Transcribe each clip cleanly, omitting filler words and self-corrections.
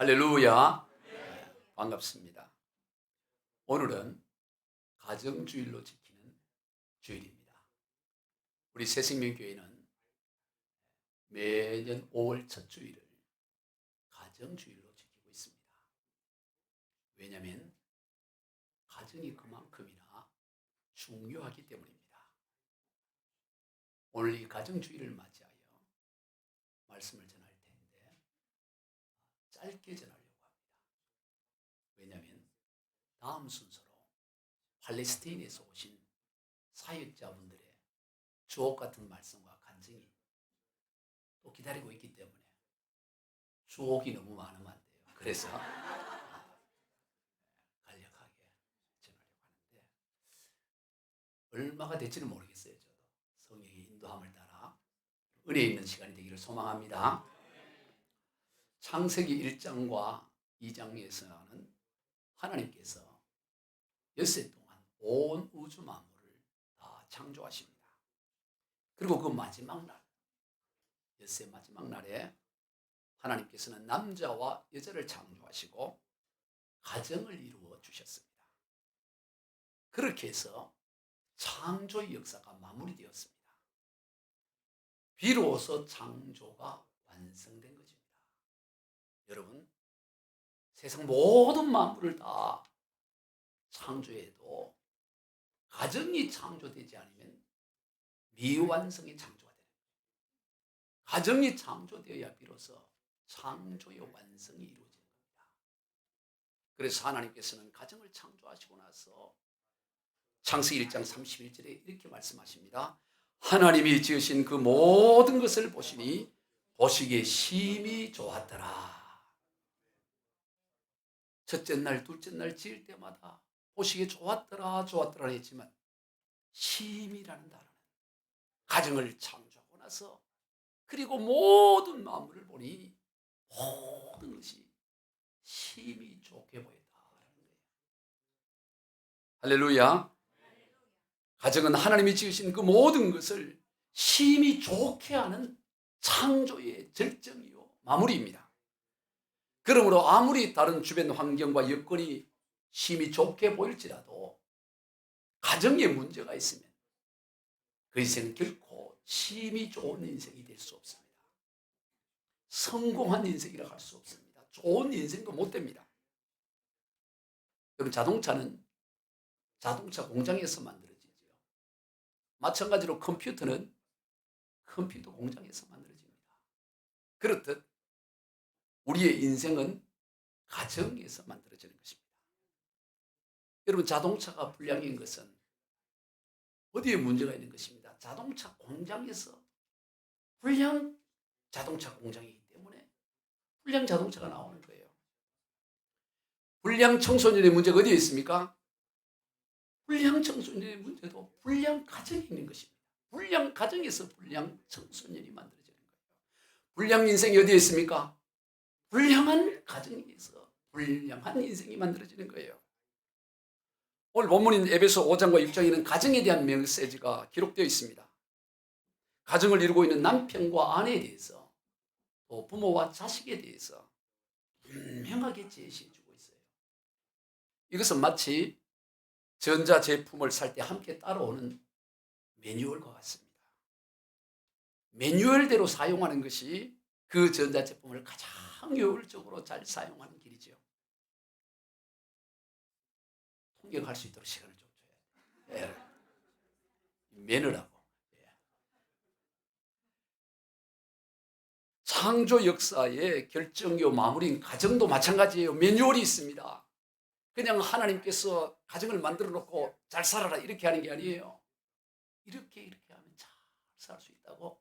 할렐루야. 반갑습니다. 오늘은 가정주일로 지키는 주일입니다. 우리 새생명교회는 매년 5월 첫 주일을 가정주일로 지키고 있습니다. 왜냐하면 가정이 그만큼이나 중요하기 때문입니다. 오늘 이 가정주일을 맞이하여 말씀을 전할 텐데 짧게 전하려고 합니다. 왜냐하면 다음 순서로 팔레스타인에서 오신 사역자분들의 주옥 같은 말씀과 간증이 또 기다리고 있기 때문에 주옥이 너무 많으면 안 돼요. 그래서 간략하게 전하려고 하는데 얼마가 될지는 모르겠어요. 저도 성령의 인도함을 따라 은혜 있는 시간이 되기를 소망합니다. 창세기 1장과 2장에서는 하나님께서 엿새 동안 온 우주 만물을 다 창조하십니다. 그리고 그 마지막 날, 엿새 마지막 날에 하나님께서는 남자와 여자를 창조하시고 가정을 이루어 주셨습니다. 그렇게 해서 창조의 역사가 마무리되었습니다. 비로소 창조가 완성된 것입니다. 여러분, 세상 모든 만물을 다 창조해도 가정이 창조되지 않으면 미완성의 창조가 되는 거예요. 가정이 창조되어야 비로소 창조의 완성이 이루어지는 겁니다. 그래서 하나님께서는 가정을 창조하시고 나서 창세기 1장 31절에 이렇게 말씀하십니다. 하나님이 지으신 그 모든 것을 보시니 보시기에 심히 좋았더라. 첫째 날, 둘째 날 지을 때마다 보시기에 좋았더라, 좋았더라 했지만 심이라는 단어는 가정을 창조하고 나서 그리고 모든 만물을 보니 모든 것이 심히 좋게 보였다라는 거예요. 할렐루야. 가정은 하나님이 지으신 그 모든 것을 심히 좋게 하는 창조의 절정이요 마무리입니다. 그러므로 아무리 다른 주변 환경과 여건이 심히 좋게 보일지라도 가정에 문제가 있으면 그 인생은 결코 심히 좋은 인생이 될 수 없습니다. 성공한 인생이라 할 수 없습니다. 좋은 인생도 못 됩니다. 그럼 자동차는 자동차 공장에서 만들어지죠. 마찬가지로 컴퓨터는 컴퓨터 공장에서 만들어집니다. 그렇듯 우리의 인생은 가정에서 만들어지는 것입니다. 여러분, 자동차가 불량인 것은 어디에 문제가 있는 것입니다. 자동차 공장에서 불량 자동차 공장이기 때문에 불량 자동차가 나오는 거예요. 불량 청소년의 문제가 어디에 있습니까? 불량 청소년의 문제도 불량 가정에 있는 것입니다. 불량 가정에서 불량 청소년이 만들어지는 거예요. 불량 인생이 어디에 있습니까? 불량한 가정에서 불량한 인생이 만들어지는 거예요. 오늘 본문인 에베소 5장과 6장에는 가정에 대한 메시지가 기록되어 있습니다. 가정을 이루고 있는 남편과 아내에 대해서 또 부모와 자식에 대해서 분명하게 제시해 주고 있어요. 이것은 마치 전자제품을 살 때 함께 따라오는 매뉴얼과 같습니다. 매뉴얼대로 사용하는 것이 그 전자제품을 가장 효율적으로 잘 사용하는 길이죠. 통역할 수 있도록 시간을 좀 줘야 돼요. 매너라고. 창조 역사의 결정요 마무리인 가정도 마찬가지예요. 매뉴얼이 있습니다. 그냥 하나님께서 가정을 만들어 놓고 잘 살아라 이렇게 하는 게 아니에요. 이렇게 하면 잘 살 수 있다고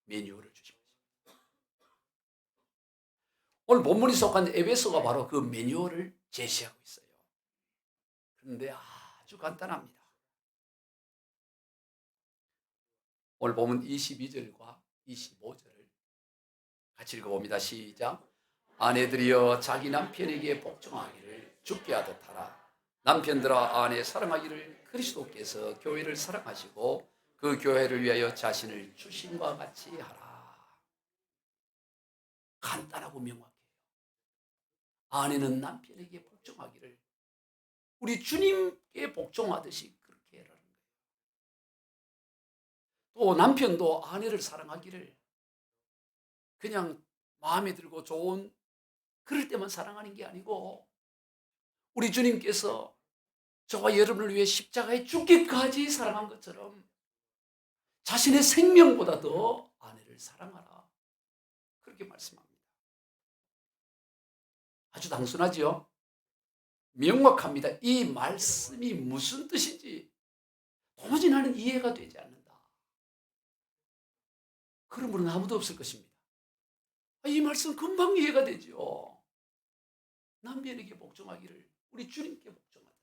매뉴얼을 주신 거죠. 오늘 본문이 속한 에베소가 바로 그 매뉴얼을 제시하고 있어요. 그런데 아주 간단합니다. 오늘 본문 22절과 25절을 같이 읽어봅니다. 시작. 아내들이여 자기 남편에게 복종하기를 주께 하듯 하라. 남편들아 아내 사랑하기를 그리스도께서 교회를 사랑하시고 그 교회를 위하여 자신을 주심과 같이 하라. 간단하고 명확해요. 아내는 남편에게 복종하기를 우리 주님께 복종하듯이 그렇게 해라는 거예요. 또 남편도 아내를 사랑하기를 그냥 마음에 들고 좋은 그럴 때만 사랑하는 게 아니고 우리 주님께서 저와 여러분을 위해 십자가에 죽기까지 사랑한 것처럼 자신의 생명보다 더 아내를 사랑하라. 그렇게 말씀합니다. 아주 단순하지요? 명확합니다. 이 말씀이 무슨 뜻인지 도무지 나는 이해가 되지 않는다. 그런 분은 아무도 없을 것입니다. 이 말씀 금방 이해가 되죠. 남편에게 복종하기를 우리 주님께 복종하듯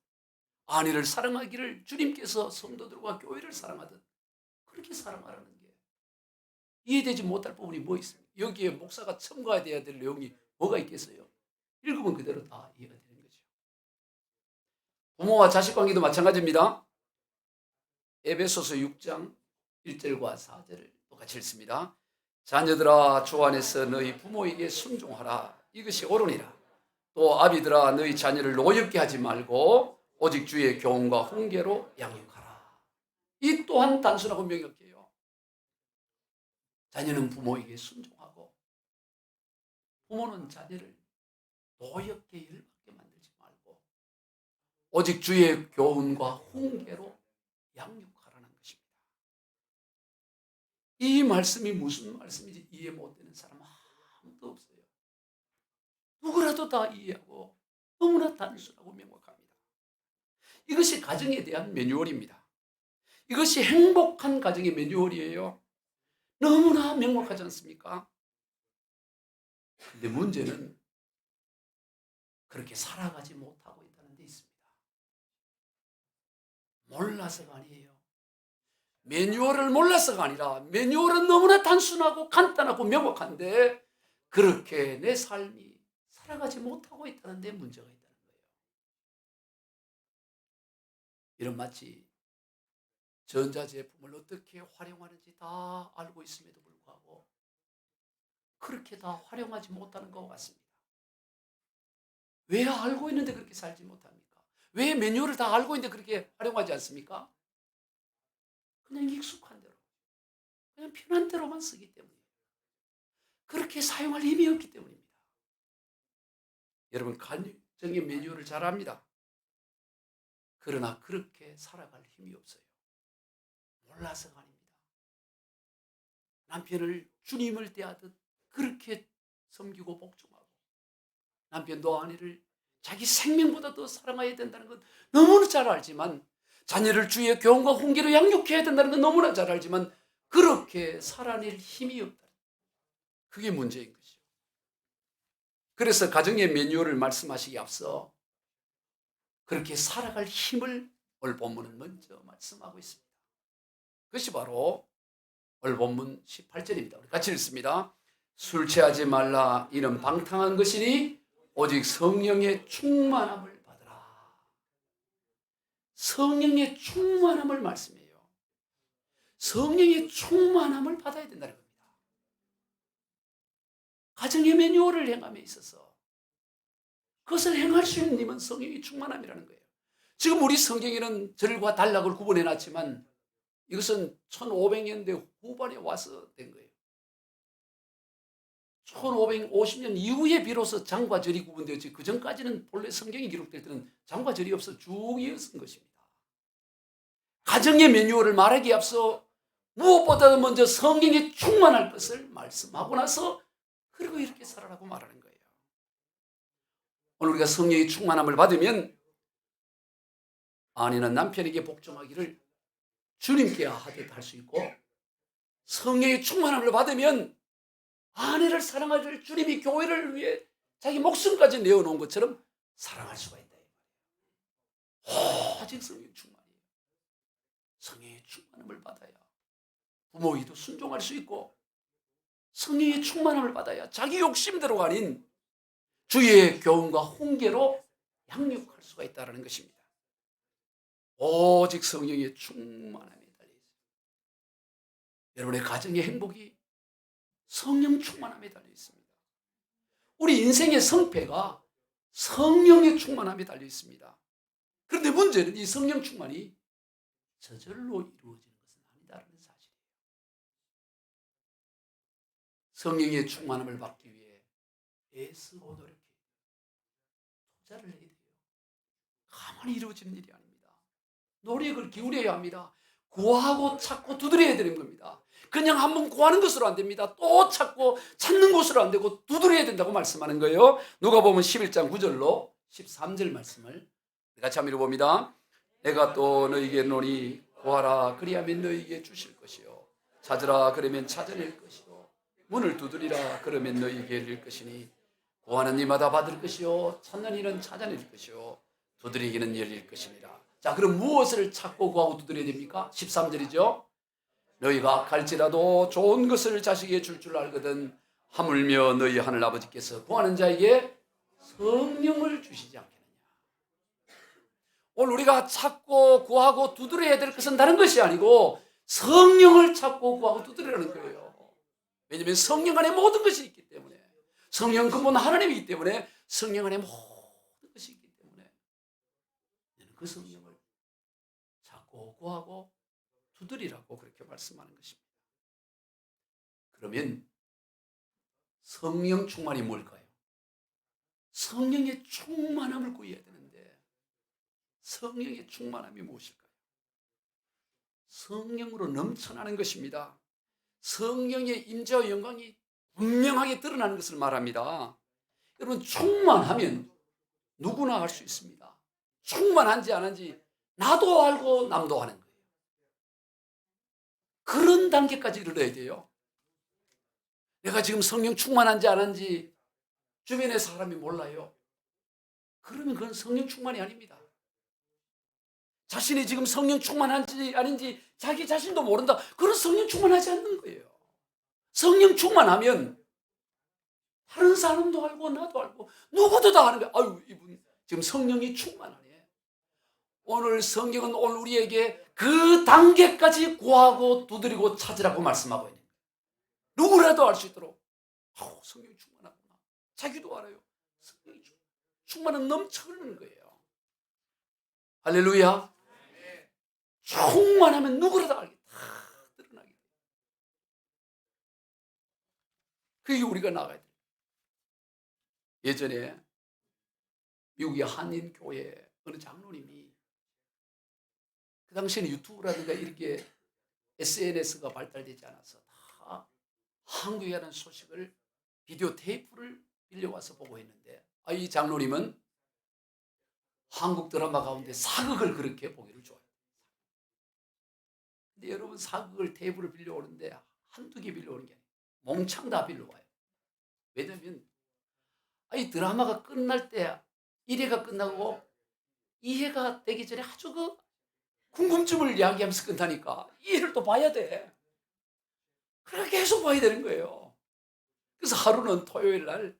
아내를 사랑하기를 주님께서 성도들과 교회를 사랑하듯 그렇게 사랑하라는 게 이해되지 못할 부분이 뭐 있습니까? 여기에 목사가 첨가해야 될 내용이 뭐가 있겠어요? 읽으면 그대로 다 이해가 되는 거죠. 부모와 자식 관계도 마찬가지입니다. 에베소서 6장 1절과 4절을 똑같이 읽습니다. 자녀들아 주 안에서 너희 부모에게 순종하라. 이것이 옳으니라. 또 아비들아 너희 자녀를 노엽게 하지 말고 오직 주의 교훈과 훈계로 양육하라. 이 또한 단순하고 명확해요. 자녀는 부모에게 순종하고 부모는 자녀를 노엽게 열받게 만들지 말고 오직 주의 교훈과 훈계로 양육하라는 것입니다. 이 말씀이 무슨 말씀인지 이해 못되는 사람 아무도 없어요. 누구라도 다 이해하고 너무나 단순하고 명확합니다. 이것이 가정에 대한 매뉴얼입니다. 이것이 행복한 가정의 매뉴얼이에요. 너무나 명확하지 않습니까? 근데 문제는 그렇게 살아가지 못하고 있다는 데 있습니다. 몰라서가 아니에요. 매뉴얼을 몰라서가 아니라 매뉴얼은 너무나 단순하고 간단하고 명확한데 그렇게 내 삶이 살아가지 못하고 있다는 데 문제가 있다는 거예요. 이런 마치 전자제품을 어떻게 활용하는지 다 알고 있음에도 불구하고 그렇게 다 활용하지 못하는 것 같습니다. 왜 알고 있는데 그렇게 살지 못합니까? 왜 매뉴얼을 다 알고 있는데 그렇게 활용하지 않습니까? 그냥 익숙한 대로, 그냥 편한 대로만 쓰기 때문이에요. 그렇게 사용할 힘이 없기 때문입니다. 여러분 가정의 매뉴얼을 잘 압니다. 그러나 그렇게 살아갈 힘이 없어요. 몰라서가 아닙니다. 남편을 주님을 대하듯 그렇게 섬기고 복종하고 남편도 아내를 자기 생명보다 더 사랑해야 된다는 것 너무나 잘 알지만 자녀를 주의 교훈과 훈계로 양육해야 된다는 건 너무나 잘 알지만 그렇게 살아낼 힘이 없다. 그게 문제인 것이죠. 그래서 가정의 매뉴얼을 말씀하시기 앞서 그렇게 살아갈 힘을 오늘 본문은 먼저 말씀하고 있습니다. 그것이 바로 오늘 본문 18절입니다. 우리 같이 읽습니다. 술 취하지 말라. 이는 방탕한 것이니 오직 성령의 충만함을 받으라. 성령의 충만함을 말씀해요. 성령의 충만함을 받아야 된다는 겁니다. 가정의 매뉴얼을 행함에 있어서 그것을 행할 수 있는 힘은 성령의 충만함이라는 거예요. 지금 우리 성경에는 절과 단락을 구분해 놨지만 이것은 1500년대 후반에 와서 된 거예요. 1550년 이후에 비로소 장과 절이 구분되었지 그 전까지는 본래 성경이 기록될 때는 장과 절이 없어 쭉 이어진 것입니다. 가정의 매뉴얼을 말하기에 앞서 무엇보다도 먼저 성령에 충만할 것을 말씀하고 나서 그리고 이렇게 살아라고 말하는 거예요. 오늘 우리가 성령의 충만함을 받으면 아내는 남편에게 복종하기를 주님께 하듯 할 수 있고 성령의 충만함을 받으면 아내를 사랑하기를 주님이 교회를 위해 자기 목숨까지 내어놓은 것처럼 사랑할 수가 있다. 오직 성령의 충만이에요. 성령의 충만함을 받아야 부모에게도 순종할 수 있고 성령의 충만함을 받아야 자기 욕심대로가 아닌 주의 교훈과 훈계로 양육할 수가 있다는 것입니다. 오직 성령의 충만함에 달려있어요. 여러분의 가정의 행복이 성령 충만함에 달려있습니다. 우리 인생의 성패가 성령의 충만함이 달려 있습니다. 그런데 문제는 이 성령 충만이 저절로 이루어지는 것은 아니다라는 사실이에요. 성령의 충만함을 받기 위해 애쓰고 노력해요. 투자를 해야 돼요. 가만히 이루어지는 일이 아닙니다. 노력을 기울여야 합니다. 구하고 찾고 두드려야 되는 겁니다. 그냥 한번 구하는 것으로 안 됩니다. 또 찾고 찾는 것으로 안 되고 두드려야 된다고 말씀하는 거예요. 누가복음 11장 9절로 13절 말씀을 같이 한번 읽어봅니다. 내가 또 너희에게 노니 구하라 그리하면 너희에게 주실 것이요 찾으라 그러면 찾아낼 것이요 문을 두드리라 그러면 너희에게 열릴 것이니 구하는 이마다 받을 것이요 찾는 이는 찾아낼 것이요 두드리기는 열릴 것이니라. 자, 그럼 무엇을 찾고 구하고 두드려야 됩니까? 13절이죠. 너희가 악할지라도 좋은 것을 자식에게 줄 알거든 하물며 너희 하늘 아버지께서 구하는 자에게 성령을 주시지 않겠느냐. 오늘 우리가 찾고 구하고 두드려야 될 것은 다른 것이 아니고 성령을 찾고 구하고 두드리라는 거예요. 왜냐하면 성령 안에 모든 것이 있기 때문에, 성령 근본 하나님이기 때문에, 성령 안에 모든 것이 있기 때문에 그 성령을 찾고 구하고 두드리라고 그렇게 말씀하는 것입니다. 그러면 성령 충만이 뭘까요? 성령의 충만함을 구해야 되는데 성령의 충만함이 무엇일까요? 성령으로 넘쳐나는 것입니다. 성령의 임재와 영광이 분명하게 드러나는 것을 말합니다. 여러분, 충만하면 누구나 알 수 있습니다. 충만한지 안 한지 나도 알고 남도 아는 거예요. 그런 단계까지 이르러야 돼요. 내가 지금 성령 충만한지 안 한지 주변의 사람이 몰라요. 그러면 그건 성령 충만이 아닙니다. 자신이 지금 성령 충만한지 아닌지 자기 자신도 모른다. 그런 성령 충만하지 않는 거예요. 성령 충만하면 다른 사람도 알고 나도 알고 누구도 다 아는 거예요. 아유, 이분 지금 성령이 충만하네. 오늘 성경은 오늘 우리에게 그 단계까지 구하고 두드리고 찾으라고 말씀하고 있는 거예요. 누구라도 알 수 있도록. 성령이 충만하구나. 자기도 알아요. 성령이 충만은 넘쳐흐르는 거예요. 할렐루야. 충만하면 누구라도 알게 다 드러나게 돼요. 그게 우리가 나가야 돼요. 예전에 미국의 한인교회 어느 장로님이 그 당시에는 유튜브라든가 이렇게 SNS가 발달되지 않아서 다 한국에 관한 소식을 비디오 테이프를 빌려와서 보고 했는데 이 장로님은 한국 드라마 가운데 사극을 그렇게 보기를 좋아해요. 근데 여러분, 사극을 테이프를 빌려오는데 한두 개 빌려오는 게 아니에요. 몽창 다 빌려와요. 왜냐하면 이 드라마가 끝날 때 1회가 끝나고 2회가 되기 전에 아주 그 궁금증을 이야기하면서 끝나니까 2회를 또 봐야 돼. 그렇게 계속 봐야 되는 거예요. 그래서 하루는 토요일 날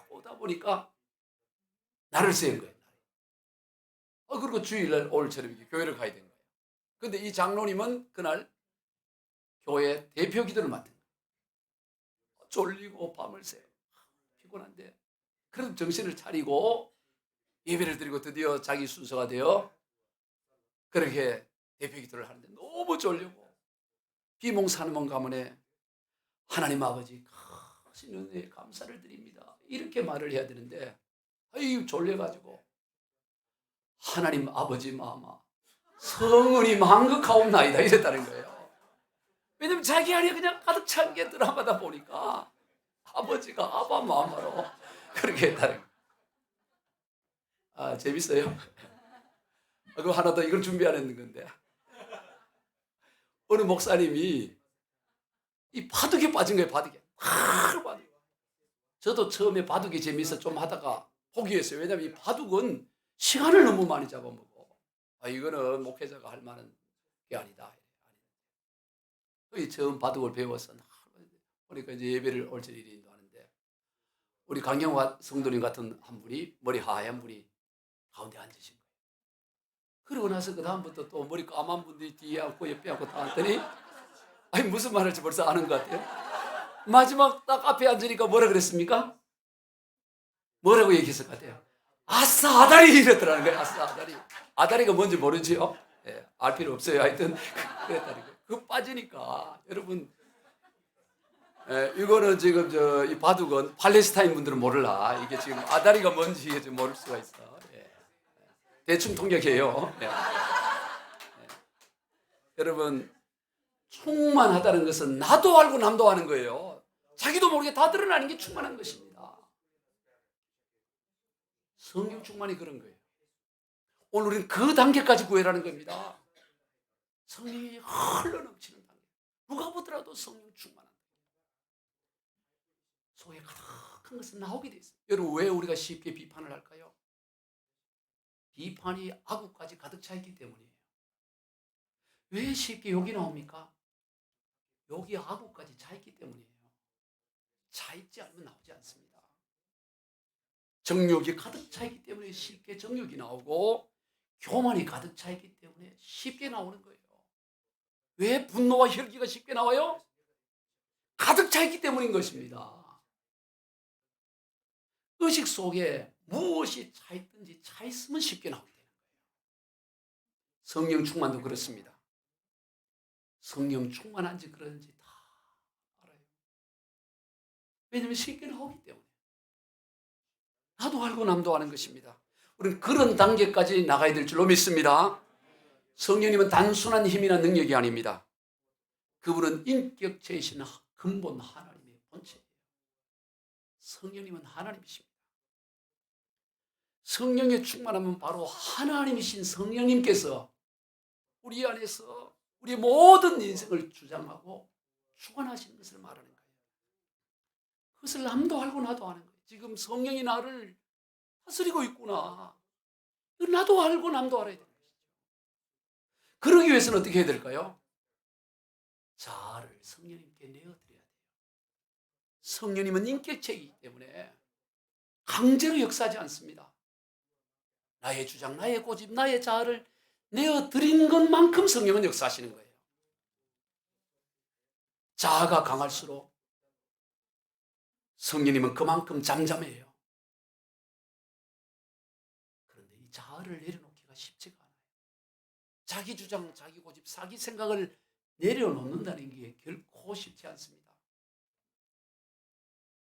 오다 보니까 날을 세운 거예요. 그리고 주일날 오늘처럼 교회를 가야 되는 거예요. 그런데 이 장로님은 그날 교회 대표 기도를 맡은 거예요. 졸리고 밤을 새요. 피곤한데 그래도 정신을 차리고 예배를 드리고 드디어 자기 순서가 되어 그렇게 대표 기도를 하는데 너무 졸리고 비몽사몽 가문에 하나님 아버지 크신 은혜에 감사를 드립니다. 이렇게 말을 해야 되는데 졸려가지고 하나님 아버지 마마 성은이 만극하옵나이다 이랬다는 거예요. 왜냐면 자기 안에 그냥 가득 찬 게 드라마다 보니까 아버지가 아바 마마로 그렇게 했다는 거예요. 재밌어요? 그거 하나 더 이걸 준비 안 했는 건데 어느 목사님이 이 바둑에 빠진 거예요. 바둑에. 바둑. 저도 처음에 바둑이 재미있어 좀 하다가 포기했어요. 왜냐하면 이 바둑은 시간을 너무 많이 잡아먹어. 이거는 목회자가 할 만한 게 아니다. 처음 바둑을 배워서 그러니까 이제 예배를 올전일이 인도하는데 우리 강경화 성도님 같은 한 분이 머리 하얀 분이 가운데 앉으신 거예요. 그러고 나서 그 다음부터 또 머리 까만 분들이 뒤에 앉고 옆에 앉고 다 앉더니 무슨 말 할지 벌써 아는 것 같아요. 마지막 딱 앞에 앉으니까 뭐라 그랬습니까? 뭐라고 얘기했을 것 같아요? 아싸 아다리 이랬더라는 거예요. 아싸 아다리. 아다리가 뭔지 모르지요? 예, 알 필요 없어요. 하여튼 그랬다는 거예요. 그거 빠지니까 여러분, 예, 이거는 지금 이 바둑은 팔레스타인 분들은 모를라. 이게 지금 아다리가 뭔지 이게 지금 모를 수가 있어. 예. 대충 통역해요. 예. 예. 여러분, 충만하다는 것은 나도 알고 남도 아는 거예요. 자기도 모르게 다 드러나는 게 충만한 것입니다. 성령 충만이 그런 거예요. 오늘 우리는 그 단계까지 구해라는 겁니다. 성령이 흘러넘치는 단계. 누가 보더라도 성령 충만한 단계. 속에 가득한 것은 나오게 돼 있어요. 여러분, 왜 우리가 쉽게 비판을 할까요? 비판이 악우까지 가득 차 있기 때문이에요. 왜 쉽게 욕이 나옵니까? 욕이 악우까지 차 있기 때문이에요. 차 있지 않으면 나오지 않습니다. 정욕이 가득 차 있기 때문에 쉽게 정욕이 나오고, 교만이 가득 차 있기 때문에 쉽게 나오는 거예요. 왜 분노와 혈기가 쉽게 나와요? 가득 차 있기 때문인 것입니다. 의식 속에 무엇이 차 있든지 차 있으면 쉽게 나오게 되는 거예요. 성령 충만도 그렇습니다. 성령 충만한지 그런지 다 알아요. 왜냐하면 쉽게 나오기 때문에. 나도 알고 남도 아는 것입니다. 우리는 그런 단계까지 나가야 될 줄로 믿습니다. 성령님은 단순한 힘이나 능력이 아닙니다. 그분은 인격체이신 근본 하나님의 본체예요. 성령님은 하나님이십니다. 성령에 충만하면 바로 하나님이신 성령님께서 우리 안에서 우리 모든 인생을 주장하고 주관하시는 것을 말하는 거예요. 그것을 남도 알고 나도 아는 거예요. 지금 성령이 나를 다스리고 있구나. 나도 알고 남도 알아야 되는 것이죠. 그러기 위해서는 어떻게 해야 될까요? 자아를 성령님께 내어드려야 돼요. 성령님은 인격체이기 때문에 강제로 역사하지 않습니다. 나의 주장, 나의 고집, 나의 자아를 내어드린 것만큼 성령은 역사하시는 거예요. 자아가 강할수록 성령님은 그만큼 잠잠해요. 그런데 이 자아를 내려놓기가 쉽지가 않아요. 자기 주장, 자기 고집, 자기 생각을 내려놓는다는 게 결코 쉽지 않습니다.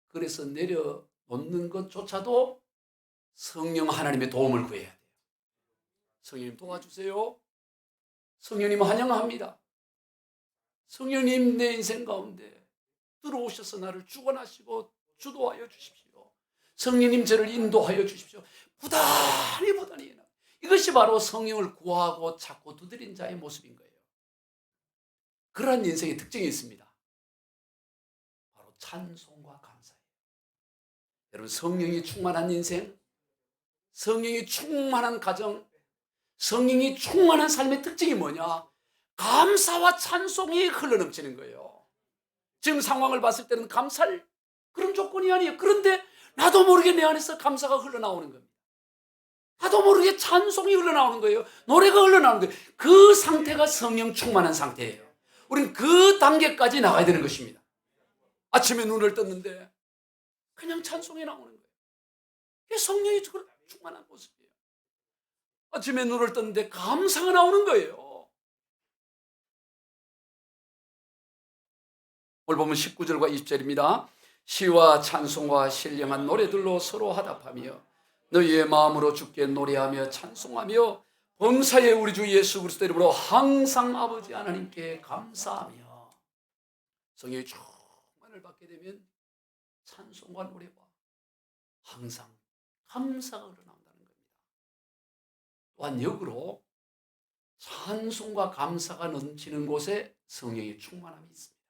그래서 내려놓는 것조차도 성령 하나님의 도움을 구해야 돼요. 성령님 도와주세요. 성령님 환영합니다. 성령님 내 인생 가운데 들어오셔서 나를 주관하시고 주도하여 주십시오. 성령님 저를 인도하여 주십시오. 부단히 이것이 바로 성령을 구하고 찾고 두드린 자의 모습인 거예요. 그러한 인생의 특징이 있습니다. 바로 찬송과 감사예요. 여러분, 성령이 충만한 인생, 성령이 충만한 가정, 성령이 충만한 삶의 특징이 뭐냐? 감사와 찬송이 흘러넘치는 거예요. 지금 상황을 봤을 때는 감사할 그런 조건이 아니에요. 그런데 나도 모르게 내 안에서 감사가 흘러나오는 겁니다. 나도 모르게 찬송이 흘러나오는 거예요. 노래가 흘러나오는 거예요. 그 상태가 성령 충만한 상태예요. 우리는 그 단계까지 나가야 되는 것입니다. 아침에 눈을 떴는데 그냥 찬송이 나오는 거예요. 그게 성령이 충만한 모습이에요. 아침에 눈을 떴는데 감사가 나오는 거예요. 오늘 보면 19절과 20절입니다. 시와 찬송과 신령한 노래들로 서로 화답하며 너희의 마음으로 주께 노래하며 찬송하며 범사에 우리 주 예수 그리스도 이름으로 항상 아버지 하나님께 감사하며. 성령의 충만을 받게 되면 찬송과 노래와 항상 감사가 흘러나온다는 겁니다. 또한 역으로 찬송과 감사가 넘치는 곳에 성령의 충만함이 있습니다.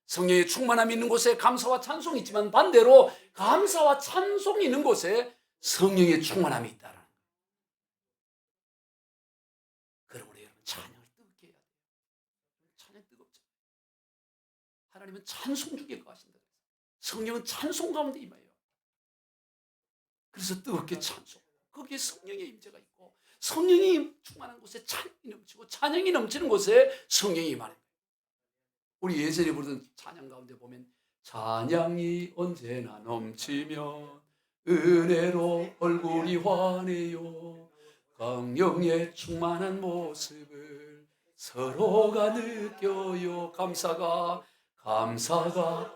성령의 충만함이 있는 곳에 감사와 찬송이 있지만 반대로 감사와 찬송이 있는 곳에 성령의 충만함이 있다는 거예요. 그러므로 여러분, 찬양을 뜨겁게 해야 돼요. 찬양 뜨겁잖아요. 하나님은 찬송 중에 거하신다. 성령은 찬송 가운데 임해요. 그래서 뜨겁게 찬송. 거기에 성령의 임재가 있고 성령이 충만한 곳에 찬양이 넘치고 찬양이 넘치는 곳에 성령이 임하는 거예요. 우리 예전에 부르던 찬양 가운데 보면 찬양이 언제나 넘치면 은혜로 얼굴이 환해요. 성령의 충만한 모습을 서로가 느껴요. 감사가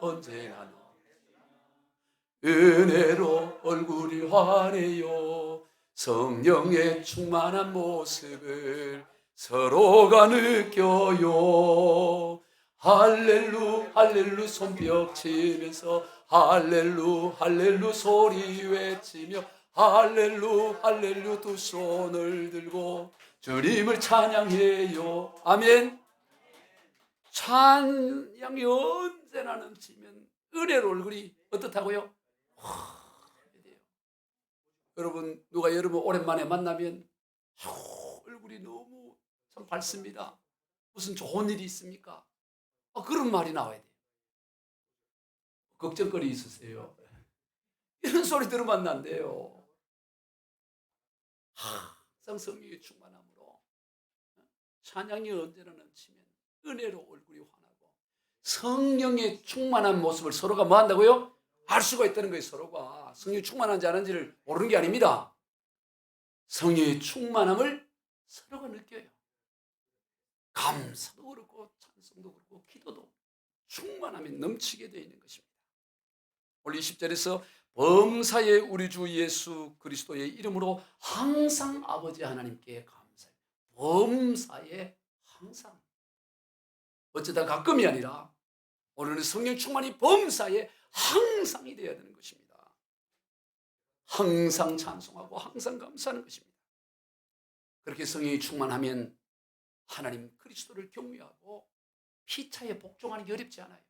언제나 은혜로 얼굴이 환해요. 성령의 충만한 모습을 서로가 느껴요. 할렐루 손뼉 치면서 할렐루 소리 외치며 할렐루 두 손을 들고 주님을 찬양해요. 아멘. 찬양이 언제나 넘치면 은혜로 얼굴이 어떻다고요? 여러분, 누가 여러분 오랜만에 만나면 얼굴이 너무 참 밝습니다. 무슨 좋은 일이 있습니까? 그런 말이 나와야 돼요. 걱정거리 있으세요? 이런 소리 들으면 안 돼요. 항상 성령의 충만함으로 찬양이 언제나 넘치면 은혜로 얼굴이 환하고 성령의 충만한 모습을 서로가 뭐 한다고요? 알 수가 있다는 거예요. 서로가 성령이 충만한지 아닌지를 모르는 게 아닙니다. 성령의 충만함을 서로가 느껴요. 감사도 그렇고 찬송도 그렇고 기도도 충만함이 넘치게 되어 있는 것입니다. 오늘 20절에서 범사에 우리 주 예수 그리스도의 이름으로 항상 아버지 하나님께 감사해요. 범사에 항상. 어쩌다 가끔이 아니라 오늘은 성령 충만이 범사에 항상이 되어야 되는 것입니다. 항상 찬송하고 항상 감사하는 것입니다. 그렇게 성령이 충만하면 하나님 그리스도를 경외하고 피차에 복종하는 게 어렵지 않아요.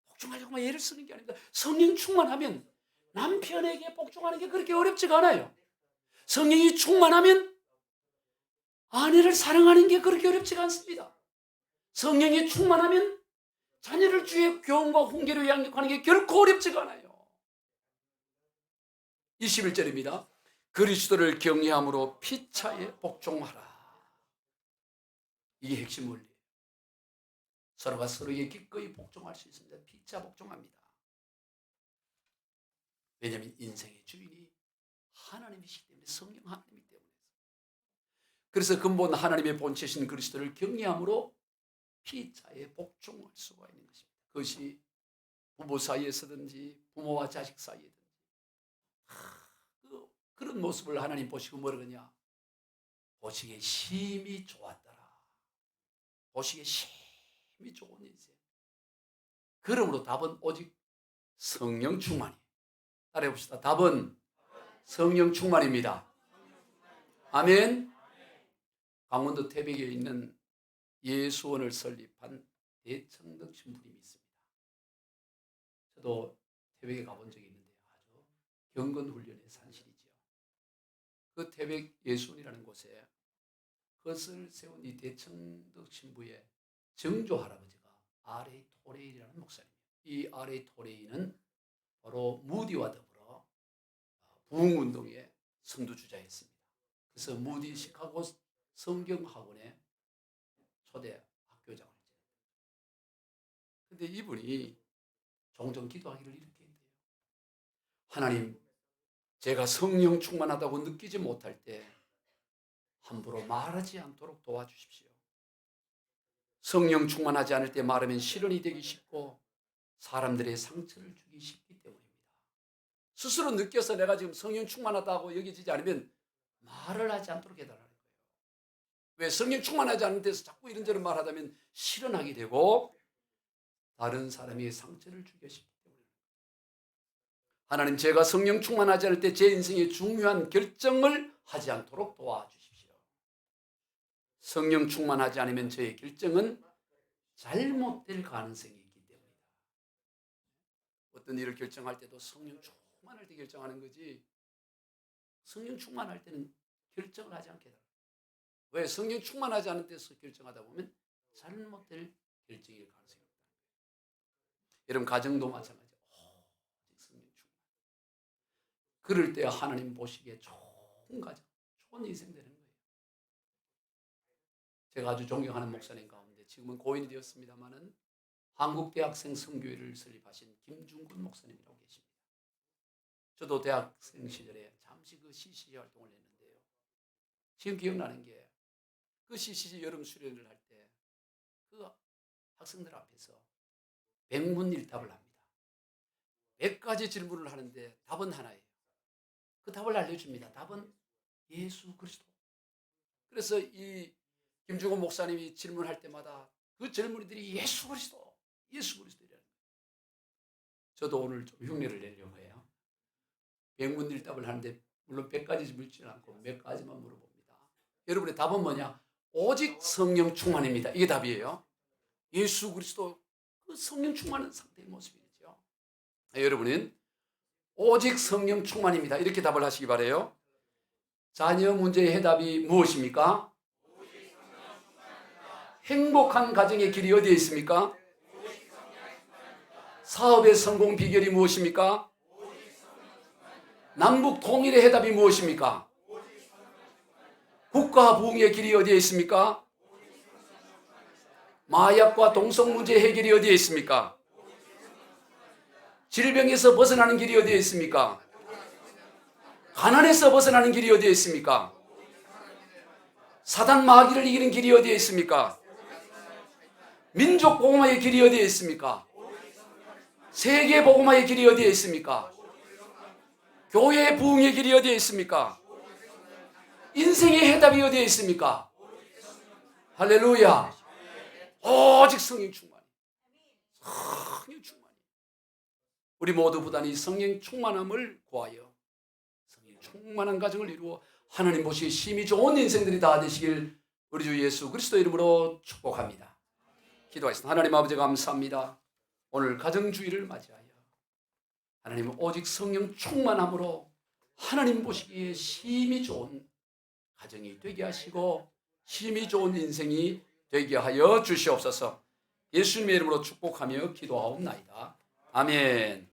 복종하려고 애를 쓰는 게 아닙니다. 성령 충만하면 남편에게 복종하는 게 그렇게 어렵지가 않아요. 성령이 충만하면 아내를 사랑하는 게 그렇게 어렵지가 않습니다. 성령이 충만하면 자녀를 주의 교훈과 훈계로 양육하는 게 결코 어렵지가 않아요. 21절입니다. 그리스도를 경외함으로 피차에 복종하라. 이게 핵심 원리예요. 서로가 서로에게 기꺼이 복종할 수 있습니다. 피차 복종합니다. 왜냐하면 인생의 주인이 하나님이시기 때문에, 성령 하나님이기 때문에. 그래서 근본 하나님의 본체신 그리스도를 경외함으로 피차에 복종할 수가 있는 것입니다. 그것이 부부 사이에서든지 부모와 자식 사이에든지 그런 모습을 하나님 보시고 뭐라 그러냐? 보시기에 심히 좋았더라. 보시기에 심히 좋은 인생. 그러므로 답은 오직 성령 충만이. 따라해 봅시다. 답은 성령 충만입니다. 아멘. 강원도 태백에 있는 예수원을 설립한 대청덕 신부님이 있습니다. 저도 태백에 가본 적이 있는데 아주 경건훈련의 산실이지요. 그 태백 예수원이라는 곳에 그것을 세운 이 대청덕 신부의 정조 할아버지가 R.A. 토레이라는 목사님이에요. 이 R.A. 토레이는 바로 무디와 더불어 부흥운동의 선두주자였습니다. 그래서 무디 시카고 성경학원의 초대 학교장을 지냈어요. 그런데 이분이 종종 기도하기를 이렇게 했대요. 하나님, 제가 성령 충만하다고 느끼지 못할 때 함부로 말하지 않도록 도와주십시오. 성령 충만하지 않을 때 말하면 실언이 되기 쉽고 사람들의 상처를 주기 쉽기 때문입니다. 스스로 느껴서 내가 지금 성령 충만하다고 여겨지지 않으면 말을 하지 않도록 해달라는 거예요. 왜? 성령 충만하지 않은 데서 자꾸 이런저런 말하다면 실언하게 되고 다른 사람의 상처를 주기 쉽기 때문에. 하나님, 제가 성령 충만하지 않을 때 제 인생의 중요한 결정을 하지 않도록 도와주십시오. 성령 충만하지 않으면 저의 결정은 잘못될 가능성이 있기 때문이다. 어떤 일을 결정할 때도 성령 충만할 때 결정하는 거지, 성령 충만할 때는 결정을 하지 않게 달라. 왜? 성령 충만하지 않은 데서 결정하다 보면 잘못될 결정일 가능성이 있다. 여러분, 가정도 마찬가지예요. 성령 충만. 그럴 때 하나님 보시기에 좋은 가정, 좋은 인생 되는 거예요. 제가 아주 존경하는 목사님 가운데 지금은 고인이 되었습니다마는 한국대학생 선교회를 설립하신 김중근 목사님이라고 계십니다. 저도 대학생 시절에 잠시 그 CCC 활동을 했는데요. 지금 기억나는 게 그 CCC 여름 수련을 할 때 그 학생들 앞에서 백문일답을 합니다. 100가지 질문을 하는데 답은 하나예요. 그 답을 알려줍니다. 답은 예수 그리스도. 그래서 이 김중호 목사님이 질문할 때마다 그 질문들이 예수 그리스도, 예수 그리스도라는 거예요. 저도 오늘 좀 흉내를 내려고 해요. 백문일답을 하는데 물론 100가지 묻지는 않고 몇 가지만 물어봅니다. 여러분의 답은 뭐냐? 오직 성령 충만입니다. 이게 답이에요. 예수 그리스도 그 성령 충만한 상태의 모습이죠. 여러분은 오직 성령 충만입니다. 이렇게 답을 하시기 바라요. 자녀 문제의 해답이 무엇입니까? 행복한 가정의 길이 어디에 있습니까? 사업의 성공 비결이 무엇입니까? 남북 통일의 해답이 무엇입니까? 국가 부흥의 길이 어디에 있습니까? 마약과 동성 문제 해결이 어디에 있습니까? 질병에서 벗어나는 길이 어디에 있습니까? 가난에서 벗어나는 길이 어디에 있습니까? 사단 마귀를 이기는 길이 어디에 있습니까? 민족 복음화의 길이 어디에 있습니까? 세계 복음화의 길이 어디에 있습니까? 교회 부흥의 길이 어디에 있습니까? 인생의 해답이 어디에 있습니까? 할렐루야. 오직 성령 충만이. 성령 충만이. 우리 모두 부단히 성령 충만함을 구하여 성령 충만한 가정을 이루어 하나님 보시기에 심히 좋은 인생들이 다 되시길 우리 주 예수 그리스도 이름으로 축복합니다. 기도하겠습니다. 하나님 아버지 감사합니다. 오늘 가정주의를 맞이하여 하나님은 오직 성령 충만함으로 하나님 보시기에 심히 좋은 가정이 되게 하시고 심히 좋은 인생이 되게 하여 주시옵소서. 예수님의 이름으로 축복하며 기도하옵나이다. 아멘.